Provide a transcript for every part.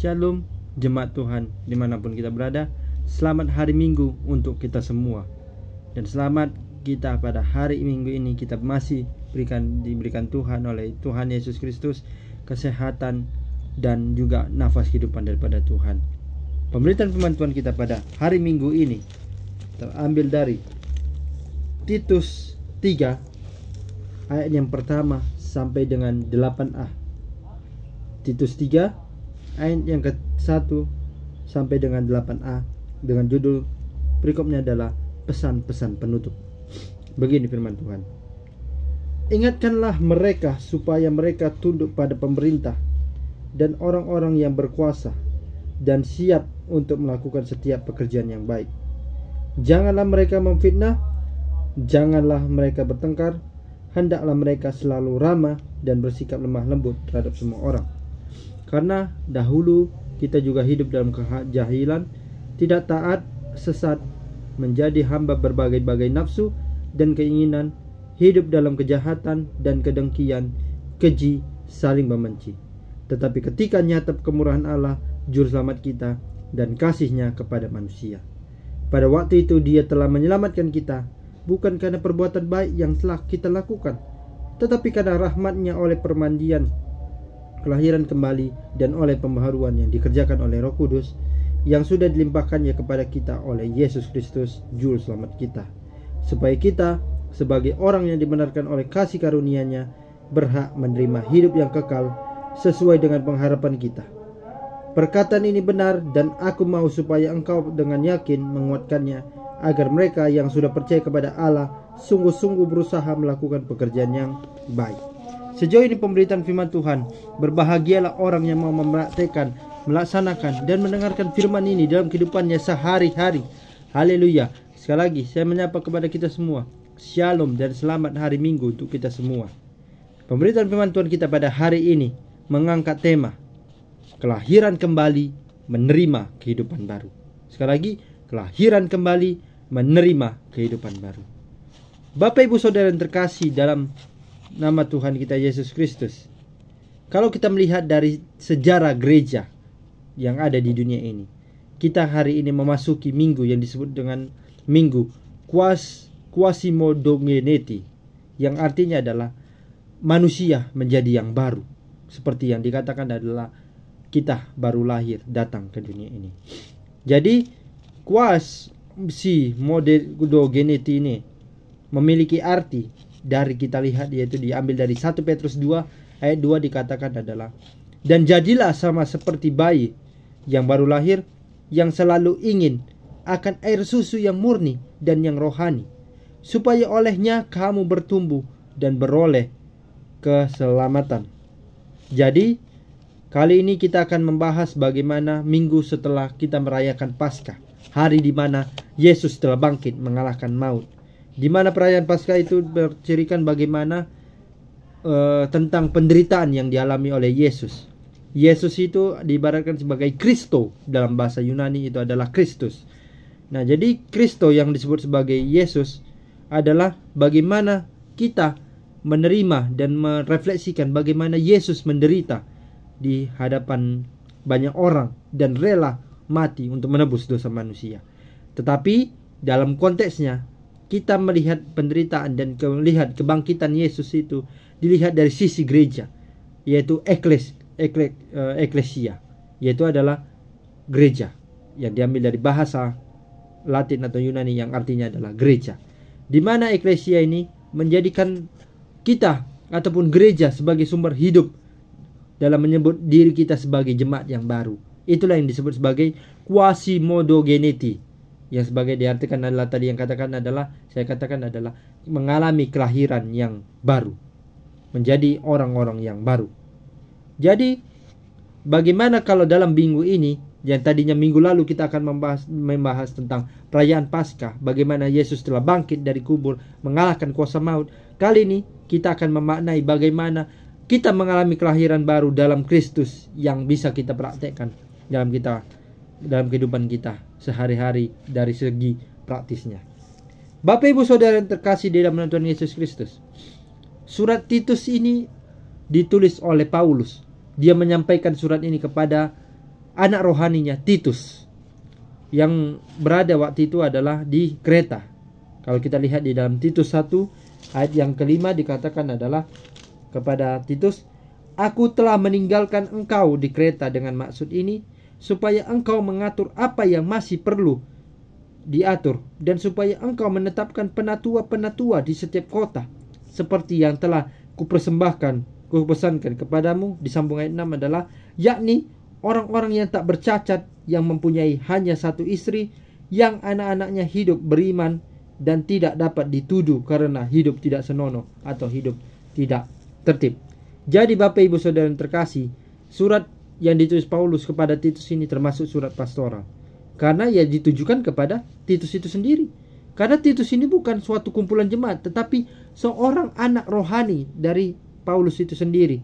Shalom jemaat Tuhan dimanapun kita berada. Selamat hari Minggu untuk kita semua. Dan selamat kita pada hari Minggu ini kita masih diberikan Tuhan oleh Tuhan Yesus Kristus kesehatan dan juga nafas kehidupan daripada Tuhan. Pemberitaan firman Tuhan kita pada hari Minggu ini terambil dari Titus 3 ayat yang pertama sampai dengan 8a. Titus 3 ayat yang ke-1 sampai dengan 8a dengan judul berikutnya adalah pesan-pesan penutup. Begini firman Tuhan. Ingatkanlah mereka supaya mereka tunduk pada pemerintah dan orang-orang yang berkuasa dan siap untuk melakukan setiap pekerjaan yang baik. Janganlah mereka memfitnah, janganlah mereka bertengkar, hendaklah mereka selalu ramah dan bersikap lemah lembut terhadap semua orang. Karena dahulu kita juga hidup dalam kejahilan, tidak taat, sesat, menjadi hamba berbagai-bagai nafsu dan keinginan, hidup dalam kejahatan dan kedengkian, keji, saling membenci. Tetapi ketika nyata kemurahan Allah, juru selamat kita, dan kasih-Nya kepada manusia, pada waktu itu Dia telah menyelamatkan kita, bukan karena perbuatan baik yang telah kita lakukan, tetapi karena rahmat-Nya oleh permandian kelahiran kembali dan oleh pembaharuan yang dikerjakan oleh Roh Kudus yang sudah dilimpahkannya kepada kita oleh Yesus Kristus juru selamat kita, supaya kita sebagai orang yang dibenarkan oleh kasih karunia-Nya berhak menerima hidup yang kekal sesuai dengan pengharapan kita. Perkataan ini benar dan aku mau supaya engkau dengan yakin menguatkannya, agar mereka yang sudah percaya kepada Allah sungguh-sungguh berusaha melakukan pekerjaan yang baik. Sejauh ini pemberitaan firman Tuhan. Berbahagialah orang yang mau mempraktikkan, melaksanakan dan mendengarkan firman ini dalam kehidupannya sehari-hari. Haleluya. Sekali lagi saya menyapa kepada kita semua. Shalom dan selamat hari Minggu untuk kita semua. Pemberitaan firman Tuhan kita pada hari ini mengangkat tema kelahiran kembali, menerima kehidupan baru. Sekali lagi, kelahiran kembali, menerima kehidupan baru. Bapak Ibu Saudara yang terkasih dalam nama Tuhan kita Yesus Kristus, kalau kita melihat dari sejarah gereja yang ada di dunia ini, kita hari ini memasuki minggu yang disebut dengan minggu Quasimodogeneti, yang artinya adalah manusia menjadi yang baru. Seperti yang dikatakan adalah kita baru lahir datang ke dunia ini. Jadi Quasimodogeneti ini memiliki arti dari kita lihat, yaitu diambil dari 1 Petrus 2 ayat 2 dikatakan adalah, dan jadilah sama seperti bayi yang baru lahir, yang selalu ingin akan air susu yang murni dan yang rohani, supaya olehnya kamu bertumbuh dan beroleh keselamatan. Jadi kali ini kita akan membahas bagaimana minggu setelah kita merayakan Paskah, hari di mana Yesus telah bangkit mengalahkan maut. Di mana perayaan Paskah itu bercirikan bagaimana tentang penderitaan yang dialami oleh Yesus. Yesus itu diibaratkan sebagai Kristo, dalam bahasa Yunani itu adalah Kristus. Nah, jadi Kristo yang disebut sebagai Yesus adalah bagaimana kita menerima dan merefleksikan bagaimana Yesus menderita di hadapan banyak orang dan rela mati untuk menebus dosa manusia. Tetapi dalam konteksnya kita melihat penderitaan dan melihat kebangkitan Yesus itu dilihat dari sisi gereja, yaitu eklesia, yaitu adalah gereja, yang diambil dari bahasa Latin atau Yunani yang artinya adalah gereja. Di mana eklesia ini menjadikan kita ataupun gereja sebagai sumber hidup dalam menyebut diri kita sebagai jemaat yang baru. Itulah yang disebut sebagai Quasimodogeneti, yang sebagai diartikan adalah tadi yang saya katakan adalah mengalami kelahiran yang baru, menjadi orang-orang yang baru. Jadi bagaimana kalau dalam minggu ini, yang tadinya minggu lalu kita akan membahas tentang perayaan Paskah, bagaimana Yesus telah bangkit dari kubur mengalahkan kuasa maut. Kali ini kita akan memaknai bagaimana kita mengalami kelahiran baru dalam Kristus yang bisa kita praktekkan dalam kehidupan kita sehari-hari dari segi praktisnya. Bapak Ibu Saudara yang terkasih di dalam Tuhan Yesus Kristus, surat Titus ini ditulis oleh Paulus. Dia menyampaikan surat ini kepada anak rohaninya Titus, yang berada waktu itu adalah di Kreta. Kalau kita lihat di dalam Titus 1 ayat yang kelima dikatakan adalah kepada Titus, "Aku telah meninggalkan engkau di Kreta dengan maksud ini, supaya engkau mengatur apa yang masih perlu diatur, dan supaya engkau menetapkan penatua-penatua di setiap kota, seperti yang telah kupesankan kepadamu." Di sambung ayat 6 adalah, yakni orang-orang yang tak bercacat, yang mempunyai hanya satu istri, yang anak-anaknya hidup beriman dan tidak dapat dituduh karena hidup tidak senonoh atau hidup tidak tertib. Jadi Bapak Ibu Saudara yang terkasih, surat yang ditulis Paulus kepada Titus ini termasuk surat pastoral, karena ya ditujukan kepada Titus itu sendiri. Karena Titus ini bukan suatu kumpulan jemaat, tetapi seorang anak rohani dari Paulus itu sendiri,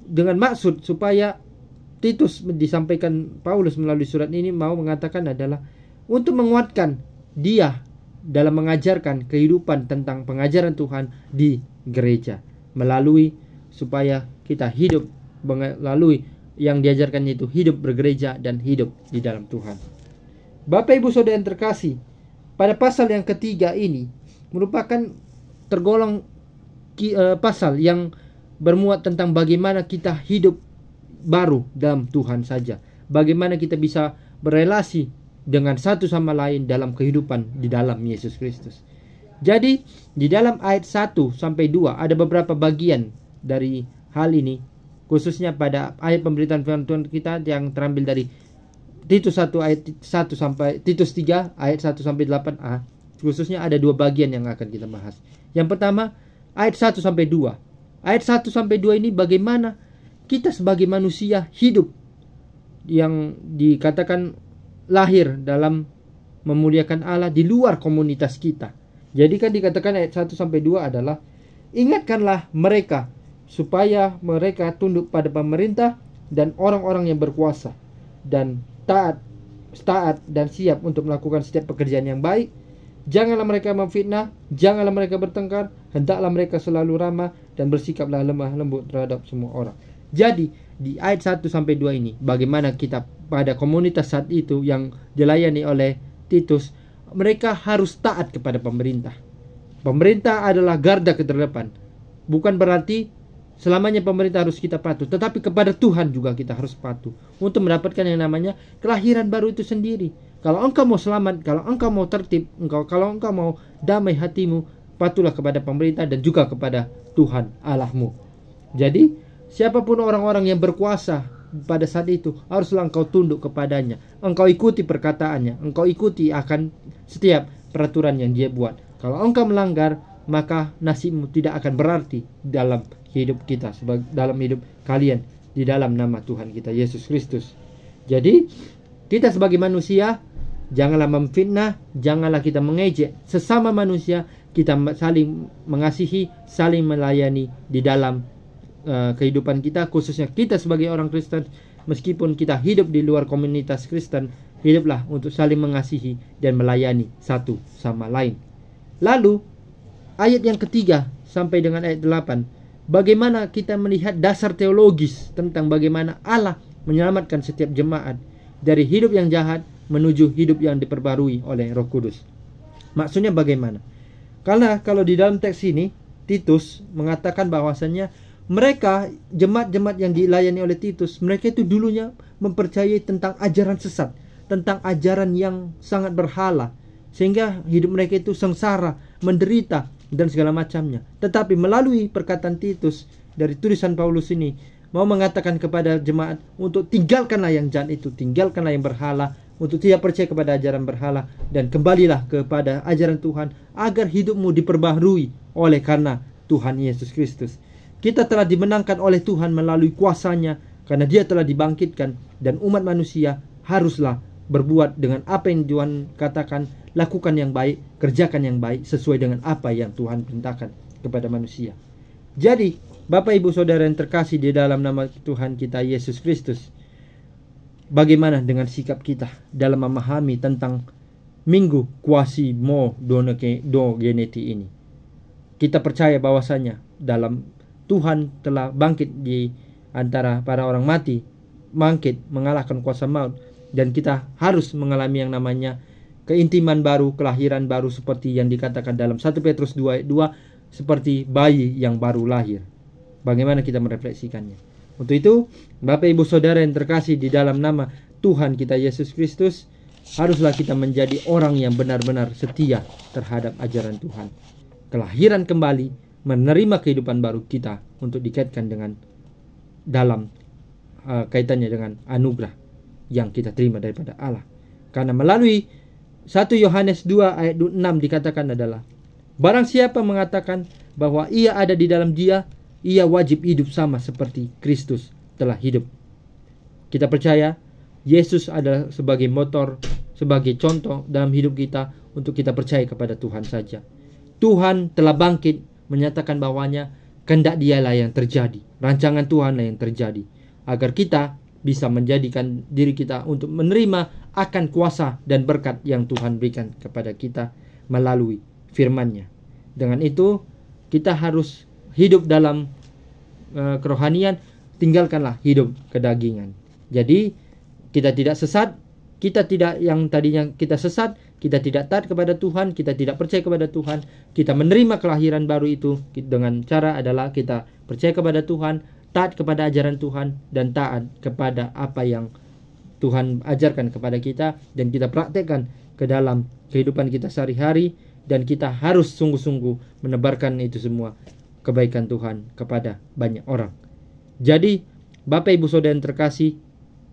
dengan maksud supaya Titus, disampaikan Paulus melalui surat ini, mau mengatakan adalah untuk menguatkan dia dalam mengajarkan kehidupan tentang pengajaran Tuhan di gereja, melalui supaya kita hidup melalui yang diajarkannya itu hidup bergereja dan hidup di dalam Tuhan. Bapak Ibu Saudara yang terkasih, pada pasal yang ketiga ini merupakan tergolong pasal yang bermuat tentang bagaimana kita hidup baru dalam Tuhan saja, bagaimana kita bisa berelasi dengan satu sama lain dalam kehidupan di dalam Yesus Kristus. Jadi di dalam ayat 1 sampai 2 ada beberapa bagian dari hal ini, khususnya pada ayat pemberitaan firman Tuhan kita yang terambil dari Titus 1 ayat 1 sampai Titus 3 ayat 1 sampai 8a. Khususnya ada dua bagian yang akan kita bahas. Yang pertama ayat 1 sampai 2. Ayat 1 sampai 2 ini bagaimana kita sebagai manusia hidup yang dikatakan lahir dalam memuliakan Allah di luar komunitas kita. Jadi kan dikatakan ayat 1 sampai 2 adalah, ingatkanlah mereka supaya mereka tunduk pada pemerintah dan orang-orang yang berkuasa, dan taat dan siap untuk melakukan setiap pekerjaan yang baik. Janganlah mereka memfitnah, janganlah mereka bertengkar, hendaklah mereka selalu ramah dan bersikaplah lemah lembut terhadap semua orang. Jadi di ayat 1 sampai 2 ini bagaimana kita pada komunitas saat itu yang dilayani oleh Titus, mereka harus taat kepada pemerintah. Pemerintah adalah garda terdepan. Bukan berarti selamanya pemerintah harus kita patuh, tetapi kepada Tuhan juga kita harus patuh untuk mendapatkan yang namanya kelahiran baru itu sendiri. Kalau engkau mau selamat, kalau engkau mau tertib, kalau engkau mau damai hatimu, patuhlah kepada pemerintah dan juga kepada Tuhan Allahmu. Jadi siapapun orang-orang yang berkuasa pada saat itu, haruslah engkau tunduk kepadanya, engkau ikuti perkataannya, engkau ikuti akan setiap peraturan yang dia buat. Kalau engkau melanggar, maka nasibmu tidak akan berarti dalam hidup kita, dalam hidup kalian, di dalam nama Tuhan kita Yesus Kristus. Jadi kita sebagai manusia janganlah memfitnah, janganlah kita mengejek sesama manusia, kita saling mengasihi, saling melayani di dalam kehidupan kita, khususnya kita sebagai orang Kristen. Meskipun kita hidup di luar komunitas Kristen, hiduplah untuk saling mengasihi dan melayani satu sama lain. Lalu ayat yang ketiga sampai dengan ayat 8, bagaimana kita melihat dasar teologis tentang bagaimana Allah menyelamatkan setiap jemaat dari hidup yang jahat menuju hidup yang diperbarui oleh Roh Kudus. Maksudnya bagaimana? Karena kalau di dalam teks ini Titus mengatakan bahwasannya mereka, jemaat-jemaat yang dilayani oleh Titus, mereka itu dulunya mempercayai tentang ajaran sesat, tentang ajaran yang sangat berhala, sehingga hidup mereka itu sengsara, menderita, dan segala macamnya. Tetapi melalui perkataan Titus dari tulisan Paulus ini, mau mengatakan kepada jemaat untuk tinggalkanlah yang jahat itu, tinggalkanlah yang berhala, untuk tidak percaya kepada ajaran berhala, dan kembalilah kepada ajaran Tuhan, agar hidupmu diperbaharui oleh karena Tuhan Yesus Kristus. Kita telah dimenangkan oleh Tuhan melalui kuasanya, karena dia telah dibangkitkan, dan umat manusia haruslah berbuat dengan apa yang Tuhan katakan, lakukan yang baik, kerjakan yang baik sesuai dengan apa yang Tuhan perintahkan kepada manusia. Jadi Bapak Ibu Saudara yang terkasih di dalam nama Tuhan kita Yesus Kristus, bagaimana dengan sikap kita dalam memahami tentang minggu kuasi mo do geneti ini? Kita percaya bahwasanya dalam Tuhan telah bangkit di antara para orang mati bangkit mengalahkan kuasa maut, dan kita harus mengalami yang namanya keintiman baru, kelahiran baru, seperti yang dikatakan dalam 1 Petrus 2 ayat 2, seperti bayi yang baru lahir. Bagaimana kita merefleksikannya? Untuk itu, Bapak Ibu Saudara yang terkasih di dalam nama Tuhan kita Yesus Kristus, haruslah kita menjadi orang yang benar-benar setia terhadap ajaran Tuhan. Kelahiran kembali, menerima kehidupan baru kita untuk dikaitkan dengan dalam kaitannya dengan anugerah yang kita terima daripada Allah. Karena melalui 1 Yohanes 2 ayat 6 dikatakan adalah, barang siapa mengatakan bahwa ia ada di dalam Dia, ia wajib hidup sama seperti Kristus telah hidup. Kita percaya Yesus adalah sebagai motor, sebagai contoh dalam hidup kita untuk kita percaya kepada Tuhan saja. Tuhan telah bangkit, menyatakan bahwanya kehendak Dialah yang terjadi, rancangan Tuhanlah yang terjadi, agar kita bisa menjadikan diri kita untuk menerima akan kuasa dan berkat yang Tuhan berikan kepada kita melalui firman-Nya. Dengan itu kita harus hidup dalam kerohanian, tinggalkanlah hidup kedagingan. Jadi kita tidak sesat, kita tidak yang tadinya kita sesat, kita tidak taat kepada Tuhan, kita tidak percaya kepada Tuhan, kita menerima kelahiran baru itu dengan cara adalah kita percaya kepada Tuhan, taat kepada ajaran Tuhan, dan taat kepada apa yang Tuhan ajarkan kepada kita, dan kita praktekkan ke dalam kehidupan kita sehari-hari, dan kita harus sungguh-sungguh menebarkan itu semua kebaikan Tuhan kepada banyak orang. Jadi Bapak Ibu Saudara yang terkasih,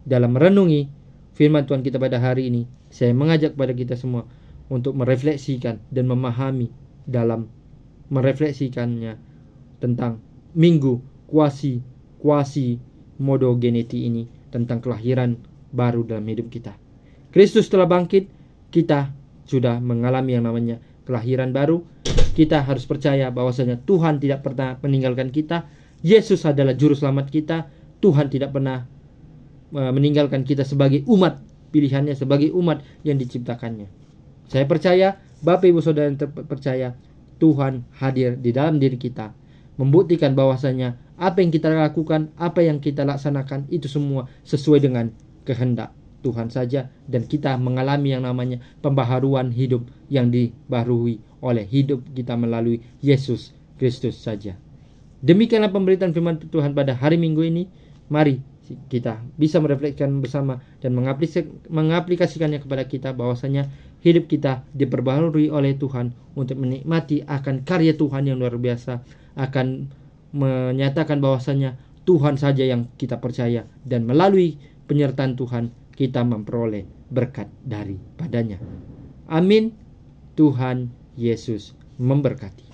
dalam merenungi firman Tuhan kita pada hari ini, saya mengajak kepada kita semua untuk merefleksikan dan memahami dalam merefleksikannya tentang minggu kuasi modogeneti ini, tentang kelahiran baru dalam hidup kita. Kristus telah bangkit, kita sudah mengalami yang namanya kelahiran baru. Kita harus percaya bahwasanya Tuhan tidak pernah meninggalkan kita. Yesus adalah juru selamat kita. Tuhan tidak pernah meninggalkan kita sebagai umat pilihannya, sebagai umat yang diciptakannya. Saya percaya, Bapak Ibu Saudara yang percaya, Tuhan hadir di dalam diri kita, membuktikan bahwasanya apa yang kita lakukan, apa yang kita laksanakan, itu semua sesuai dengan kehendak Tuhan saja, dan kita mengalami yang namanya pembaharuan hidup yang dibaharui oleh hidup kita melalui Yesus Kristus saja. Demikianlah pemberitaan firman Tuhan pada hari Minggu ini. Mari kita bisa merefleksikan bersama dan mengaplikasikannya kepada kita, bahwasanya hidup kita diperbaharui oleh Tuhan untuk menikmati akan karya Tuhan yang luar biasa, akan menyatakan bahwasanya Tuhan saja yang kita percaya, dan melalui penyertaan Tuhan kita memperoleh berkat daripadanya. Amin. Tuhan Yesus memberkati.